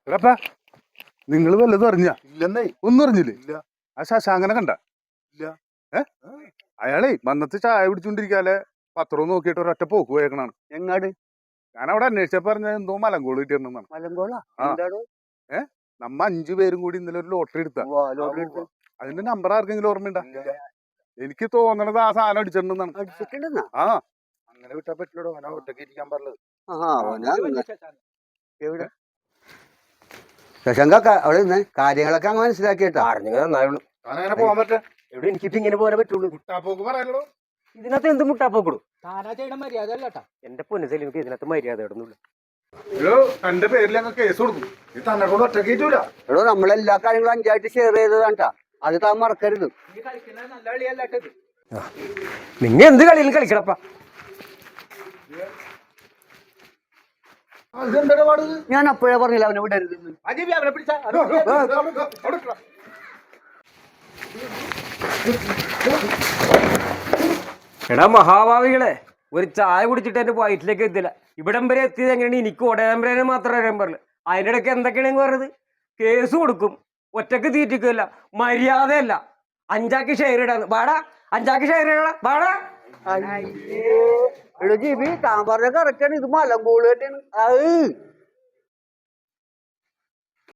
എടാ നിങ്ങൾ വല്ലതും അറിഞ്ഞ? ഇല്ലെന്നേ. ഒന്നും അറിഞ്ഞില്ലേ? ഇല്ല. ആ ശശാങ്കനെ കണ്ട? ഇല്ല. അയാളെ വന്നത്ത് ചായ പിടിച്ചോണ്ടിരിക്കാലെ പത്രവും നോക്കിയിട്ട് ഒരൊറ്റ പോക്ക് പോയേക്കണാണ്. എങ്ങാട്? ഞാൻ അവിടെ അന്വേഷിച്ചപ്പോ പറഞ്ഞ എന്തോ മലങ്കോള് കിട്ടിയിരുന്നാണ്. മലങ്കോളാ? നമ്മ 5 പേരും കൂടി ഇന്നലെ ഒരു ലോട്ടറി എടുത്ത. അതിന്റെ നമ്പർ ആർക്കെങ്കിലും ഓർമ്മയുണ്ടാ? എനിക്ക് തോന്നണത് ആ സാധനം അടിച്ചിട്ടുണ്ടെന്നാണ്. ആ അങ്ങനെ വിട്ടാ പറ്റില്ലടോ. അവനാ ഒറ്റയ്ക്ക് ഇരിക്കാൻ പറഞ്ഞത്. എവിടെ ശശാങ്ക? അവിടെ നിന്ന് കാര്യങ്ങളൊക്കെ അങ്ങ് മനസ്സിലാക്കിയിട്ടാ. നന്നായുള്ളൂ. അങ്ങനെ പോകാൻ പറ്റാ? എവിടെ എനിക്കിപ്പോ ഇങ്ങനെ പോകാൻ പറ്റുള്ളൂ. മുട്ടാപ്പോക്ക് പറയാലോ. ഇതിനകത്ത് എന്ത് മുട്ടാപ്പോക്കൂടും? താനാ ചെയ്യണ മര്യാദ അല്ലട്ടാ. എന്റെ പൊന്നസൽ എനിക്ക് ഇതിനകത്ത് മര്യാദ ഇടുന്നില്ല. തന്റെ പേരിൽ ഞങ്ങൾ കേസ് കൊടുക്കും. ഇത് തന്നെ കൊണ്ട് ഒറ്റയ്ക്ക് കിട്ടൂല. എടോ നമ്മളെല്ലാ കാര്യങ്ങളും 5 ഷെയർ ചെയ്തതാണ്ടാ. അത് താൻ മറക്കരുത്. നീ കളിക്കുന്നത് നല്ല കളിയല്ലട്ടത്. നിങ്ങ എന്ത് കളിയിലും കളിക്കണപ്പാ. ഇതെന്താ പാട്? ഞാൻ അപ്പോഴേ പറഞ്ഞില്ല അവനെ വിടരുത്. അജീബി അവനെ പിടിച്ച എടാ മഹാഭാവികളെ, ഒരു ചായ കുടിച്ചിട്ട് എന്റെ വയറ്റിലേക്ക് എത്തില്ല. ഇവിടം വരെ എത്തിയത് എങ്ങനെയാണ്? എനിക്ക് ഒടയാമ്പരേനെ മാത്രം അറിയാൻ പറഞ്ഞു. അതിൻ്റെ ഇടയ്ക്ക് എന്തൊക്കെയാണെന്ന് പറഞ്ഞത്? കേസ് കൊടുക്കും, ഒറ്റക്ക് തീറ്റിക്കില്ല, മര്യാദയല്ല. 5 ഷെയർ ഇടാന്ന്. വാടാ, 5 ഷെയർ ഇടാ, വാടാ. എടോ ജിബി, താൻ പറഞ്ഞ കറക്റ്റാണ്. ഇത് മലങ്കോള് തന്നെയാണ്.